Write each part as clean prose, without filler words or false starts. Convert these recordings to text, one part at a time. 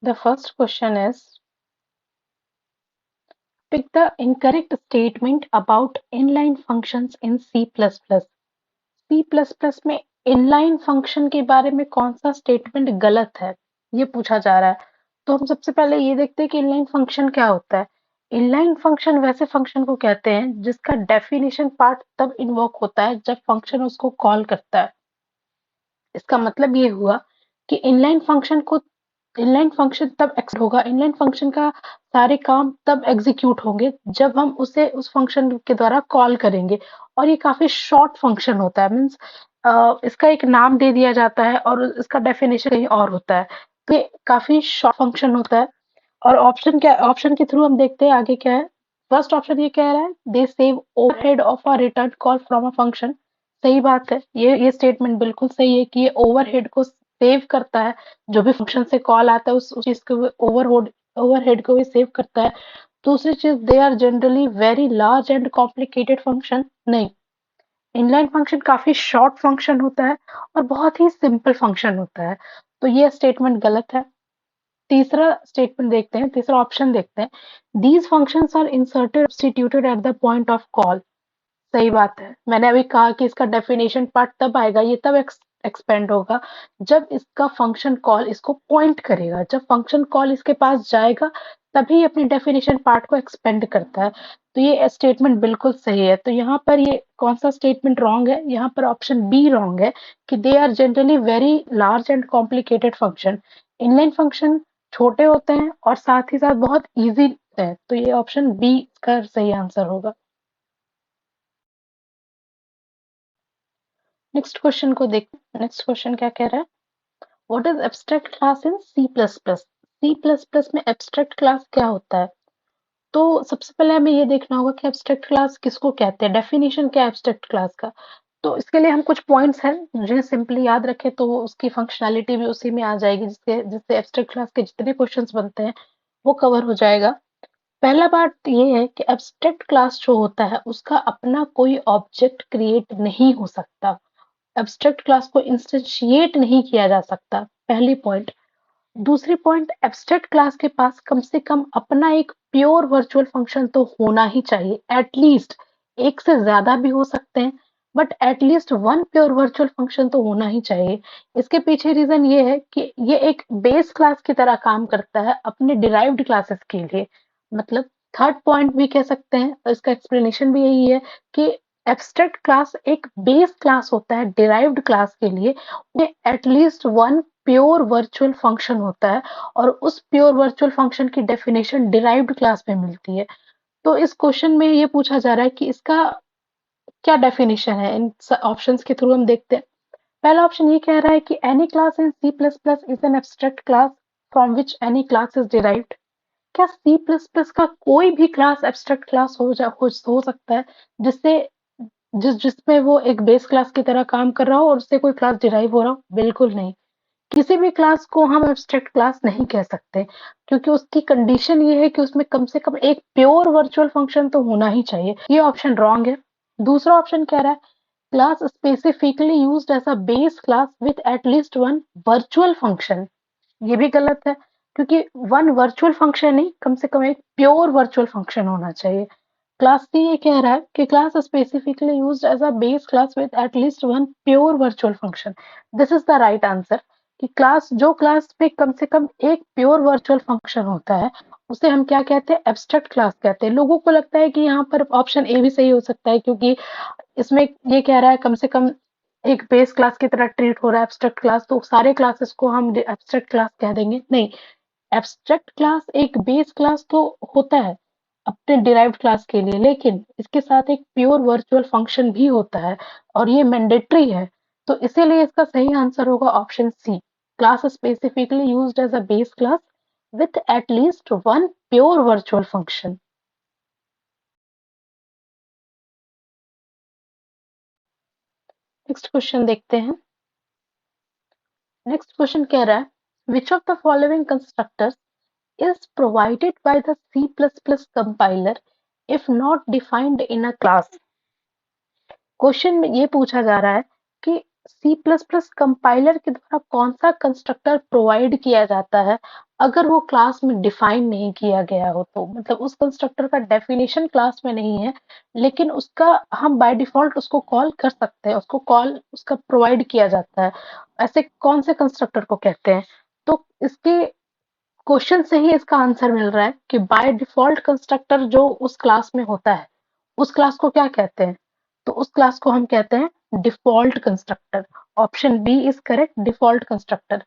The first question is, pick the incorrect statement about inline functions in C++. C++ में inline function के बारे में कौन सा स्टेटमेंट गलत है, ये पूछा जा रहा है। तो हम सबसे पहले ये देखते हैं कि inline function क्या होता है। inline function वैसे फंक्शन को कहते हैं जिसका डेफिनेशन पार्ट तब इन्वोक होता है जब फंक्शन उसको कॉल करता है। इसका मतलब ये हुआ कि इनलाइन फंक्शन तब एक्स होगा, इनलाइन फंक्शन का सारे काम तब एग्जीक्यूट होंगे जब हम उसे उस फंक्शन के द्वारा कॉल करेंगे। और ये काफी शॉर्ट फंक्शन होता है, मीन्स इसका एक नाम दे दिया जाता है और इसका डेफिनेशन कहीं और होता है। तो ये काफी शॉर्ट फंक्शन होता है। और ऑप्शन के थ्रू हम देखते हैं आगे क्या है। फर्स्ट ऑप्शन ये कह रहा है, they save overhead of a return call from a function. सही बात है, ये स्टेटमेंट बिल्कुल सही है कि ये ओवरहेड को सेव करता है। जो भी फंक्शन से कॉल आता है उस चीज को ओवरहेड को भी सेव करता है। दूसरी चीज, they are generally very large and complicated function. नहीं, इनलाइन फंक्शन काफी शॉर्ट फंक्शन होता है और बहुत ही सिंपल फंक्शन होता है। तो ये स्टेटमेंट गलत है। तीसरा स्टेटमेंट देखते हैं, तीसरा ऑप्शन देखते हैं, these functions are inserted substituted at the point of call. सही बात है, मैंने अभी कहा कि इसका डेफिनेशन पार्ट तब आएगा, ये तब एक्सपेंड होगा जब इसका फंक्शन कॉल इसको पॉइंट करेगा। जब फंक्शन कॉल इसके पास जाएगा तभी अपने डेफिनेशन पार्ट को एक्सपेंड करता है। तो ये स्टेटमेंट बिल्कुल सही है। तो यहाँ पर ये कौन सा स्टेटमेंट रॉन्ग है, यहाँ पर ऑप्शन बी रॉन्ग है कि they are generally very large and complicated function. Inline function छोटे होते हैं और साथ ही साथ बहुत इजी है। तो ये ऑप्शन बी का सही आंसर होगा। नेक्स्ट क्वेश्चन को देख, नेक्स्ट क्वेश्चन क्या कह रहा है, what is abstract class in C plus plus. C plus plus में एब्स्ट्रैक्ट क्लास क्या होता है। तो सबसे पहले हमें ये देखना होगा कि एब्स्ट्रैक्ट क्लास किसको कहते हैं, डेफिनेशन क्या है एब्स्ट्रैक्ट क्लास का। तो इसके लिए हम कुछ पॉइंट्स हैं जिन्हें सिंपली याद रखें तो उसकी फंक्शनैलिटी भी उसी में आ जाएगी, जिससे जिससे एब्स्ट्रैक्ट क्लास के जितने क्वेश्चंस बनते हैं वो कवर हो जाएगा। पहला बात ये है कि एब्स्ट्रैक्ट क्लास जो होता है उसका अपना कोई ऑब्जेक्ट क्रिएट नहीं हो सकता। एब्स्ट्रैक्ट क्लास को इंस्टेंशिएट नहीं किया जा सकता, पहली पॉइंट। दूसरी पॉइंट, एब्स्ट्रैक्ट क्लास के पास कम से कम अपना एक प्योर वर्चुअल फंक्शन तो होना ही चाहिए। एटलीस्ट, एक से ज्यादा भी हो सकते हैं but at least one pure virtual function तो होना ही चाहिए। इसके पीछे रीजन ये है कि ये एक बेस क्लास की तरह काम करता है अपने डिराइव्ड क्लासेस के लिए। मतलब थर्ड पॉइंट भी कह सकते हैं, और इसका एक्सप्लेनेशन भी यही है कि एब्स्ट्रैक्ट क्लास एक बेस क्लास होता है डिराइव्ड क्लास के लिए। At least one pure virtual function होता है और उस प्योर वर्चुअल फंक्शन की डेफिनेशन डिराइव्ड क्लास में मिलती है। तो इस क्वेश्चन में ये पूछा जा रहा है कि इसका क्या डेफिनेशन है। इन ऑप्शंस के थ्रू हम देखते हैं। पहला ऑप्शन ये कह रहा है कि any class in C plus plus is an abstract class from which any class is derived. क्या सी प्लस प्लस का कोई भी क्लास एब्स्ट्रैक्ट क्लास हो सकता है जिससे जिसमें वो एक बेस क्लास की तरह काम कर रहा हो और उससे कोई क्लास डिराइव हो रहा हो? बिल्कुल नहीं। किसी भी क्लास को हम एब्स्ट्रैक्ट क्लास नहीं कह सकते क्योंकि उसकी कंडीशन ये है कि उसमें कम से कम एक प्योर वर्चुअल फंक्शन तो होना ही चाहिए। ये ऑप्शन रॉन्ग है। दूसरा ऑप्शन कह रहा है, class specifically used as a base class with at least one virtual function. ये भी गलत है क्योंकि वन वर्चुअल फंक्शन नहीं, कम से कम एक प्योर वर्चुअल फंक्शन होना चाहिए। क्लास सी ये कह रहा है कि class specifically used as a base class with at least one pure virtual function. This is the right answer कि क्लास में कम से कम एक प्योर वर्चुअल फंक्शन होता है उसे हम क्या कहते हैं, एब्स्ट्रैक्ट क्लास कहते हैं। लोगों को लगता है कि यहाँ पर ऑप्शन ए भी सही हो सकता है क्योंकि इसमें ये कह रहा है कम से कम एक बेस क्लास की तरह ट्रीट हो रहा है एब्स्ट्रैक्ट क्लास, तो सारे क्लासेस को हम एब्स्ट्रैक्ट क्लास कह देंगे। नहीं, एब्स्ट्रैक्ट क्लास एक बेस क्लास तो होता है अपने डिराइव्ड क्लास के लिए, लेकिन इसके साथ एक प्योर वर्चुअल फंक्शन भी होता है और ये मैंडेटरी है। तो इसीलिए इसका सही आंसर होगा option C, class specifically used as a base class with at least one pure virtual function. Next question देखते हैं। नेक्स्ट क्वेश्चन कह रहा है, which of the following constructors is provided by the C++ compiler if not defined in a class। Question में ये पूछा जा रहा है कि C++ कंपाइलर के द्वारा कौन सा कंस्ट्रक्टर प्रोवाइड किया जाता है अगर वो क्लास में डिफाइन नहीं किया गया हो तो, मतलब उस कंस्ट्रक्टर का डेफिनेशन क्लास में नहीं है, लेकिन उसका हम बाय डिफॉल्ट उसको कॉल कर सकते हैं, उसको कॉल उसका प्रोवाइड किया जाता है। ऐसे कौन से कंस्ट्रक्टर को कहते हैं? तो इसके क्वेश्चन से ही इसका आंसर मिल रहा है कि बाय डिफॉल्ट कंस्ट्रक्टर जो उस क्लास में होता है, उस क्लास को क्या कहते हैं? तो उस क्लास को हम कहते हैं default constructor. Option B is correct, default constructor.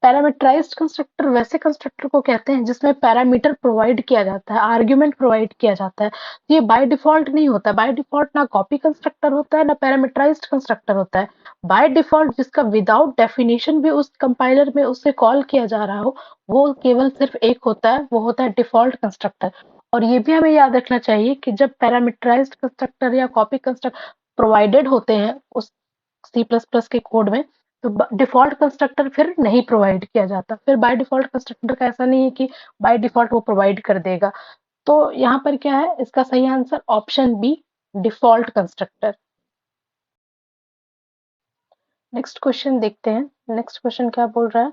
Parameterized constructor वैसे कंस्ट्रक्टर को कहते हैं जिसमें पैरामीटर प्रोवाइड किया जाता है, आर्ग्यूमेंट प्रोवाइड किया जाता है। तो ये बाय डिफॉल्ट नहीं होता, बाय डिफॉल्ट ना कॉपी कंस्ट्रक्टर होता है ना पैरामीटराइज्ड कंस्ट्रक्टर होता है। बाय डिफॉल्ट जिसका विदाउट डेफिनेशन भी उस कंपाइलर में उससे कॉल किया जा रहा हो, वो केवल सिर्फ एक होता है, वो होता है डिफॉल्ट कंस्ट्रक्टर। और ये भी हमें याद रखना चाहिए कि जब पैरामीटराइज्ड कंस्ट्रक्टर या कॉपी कंस्ट्रक्टर प्रोवाइडेड होते हैं उस सी प्लस प्लस के कोड में, तो डिफॉल्ट कंस्ट्रक्टर फिर नहीं प्रोवाइड किया जाता। फिर बाय डिफॉल्ट कंस्ट्रक्टर का ऐसा नहीं है कि बाय डिफॉल्ट वो प्रोवाइड कर देगा। तो यहाँ पर क्या है, इसका सही answer option B, default constructor. Next question देखते हैं। नेक्स्ट क्वेश्चन क्या बोल रहा है?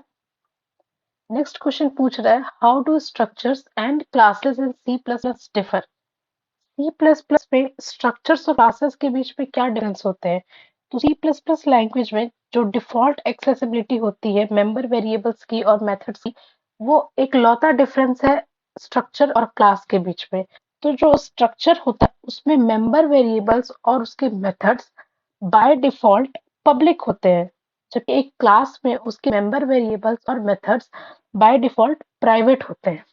नेक्स्ट क्वेश्चन पूछ रहा है, how do structures and classes in C plus plus differ? C plus plus में स्ट्रक्चर्स और क्लासेस के बीच में क्या डिफरेंस होते हैं? तो सी प्लस प्लस लैंग्वेज में जो डिफॉल्ट एक्सेसिबिलिटी होती है मेंबर वेरिएबल्स की और मेथड्स की, वो एक लौता डिफरेंस है स्ट्रक्चर और क्लास के बीच में। तो जो स्ट्रक्चर होता है उसमें मेंबर वेरिएबल्स और उसके मेथड्स बाय डिफॉल्ट पब्लिक होते हैं, जबकि एक क्लास में उसके मेंबर वेरिएबल्स और मेथड्स बाय डिफॉल्ट प्राइवेट होते हैं।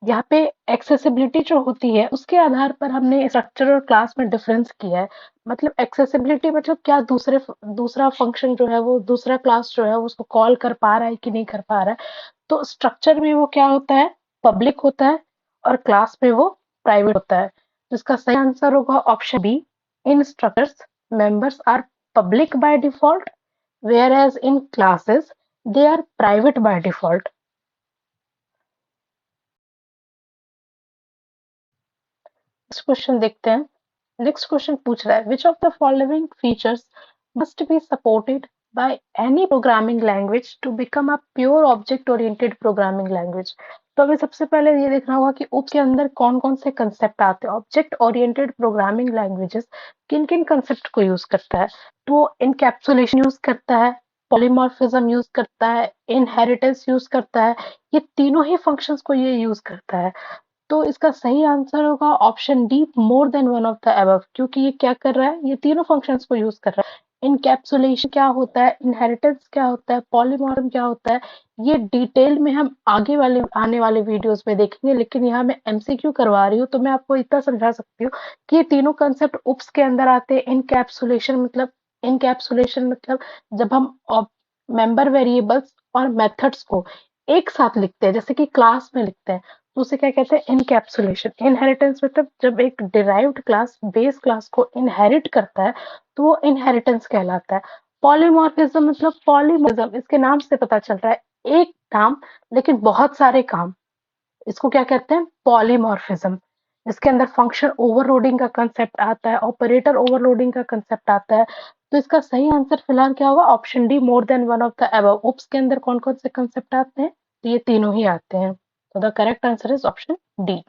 यहाँ पे एक्सेसिबिलिटी जो होती है उसके आधार पर हमने स्ट्रक्चर और क्लास में डिफरेंस किया है। मतलब एक्सेसिबिलिटी मतलब क्या, दूसरा फंक्शन जो है वो दूसरा क्लास जो है वो उसको कॉल कर पा रहा है कि नहीं कर पा रहा है। तो स्ट्रक्चर में वो क्या होता है, पब्लिक होता है, और क्लास में वो प्राइवेट होता है। तो इसका सही आंसर होगा option B, in structures members are public by default, whereas in classes they are private by default. Next question देखते हैं। नेक्स्ट क्वेश्चन पूछ रहा है, which of the following features must be supported by any programming language to become a pure object oriented programming language? तो हमें सबसे पहले ये देखना होगा कि उप के अंदर कौन कौन से कंसेप्ट आते हैं। ऑब्जेक्ट ओरिएंटेड प्रोग्रामिंग लैंग्वेजेस किन किन कंसेप्ट को यूज करता है? तो इनकैप्सुलेशन यूज करता है, पॉलीमॉर्फिज्म यूज करता है, इनहेरिटेंस यूज करता है। ये तीनों ही फंक्शंस को ये यूज करता है। तो इसका सही आंसर होगा option D, more than one of the above, क्योंकि ये क्या कर रहा है, ये तीनों फंक्शंस को यूज कर रहा है। इनकैप्सुलेशन क्या होता है, इनहेरिटेंस क्या होता है, पॉलीमॉर्फिज्म क्या होता है, ये डिटेल में हम आगे वाले आने वाले वीडियोस में देखेंगे। लेकिन यहाँ मैं एमसीक्यू करवा रही हूँ तो मैं आपको इतना समझा सकती हूँ कि ये तीनों कंसेप्ट उप्स के अंदर आते हैं। इनकैप्सुलेशन मतलब जब हम मेंबर वेरिएबल्स और मेथड्स को एक साथ लिखते हैं, जैसे कि क्लास में लिखते हैं, तो उसे क्या कहते हैं, इनकैप्सुलेशन। इनहेरिटेंस मतलब जब एक डिराइव्ड क्लास बेस क्लास को इनहेरिट करता है, तो वो इनहेरिटेंस कहलाता है। पॉलीमॉर्फिज्म मतलब, पॉलीमॉर्फिज्म इसके नाम से पता चल रहा है, एक नाम लेकिन बहुत सारे काम, इसको क्या कहते हैं, पॉलीमॉर्फिज्म। इसके अंदर फंक्शन ओवरलोडिंग का कंसेप्ट आता है, ऑपरेटर ओवरलोडिंग का कंसेप्ट आता है। तो इसका सही आंसर फिलहाल क्या होगा, option D, more than one of the above. Oops के अंदर कौन कौन से कंसेप्ट आते हैं? तो ये तीनों ही आते हैं। तो the correct answer is option D.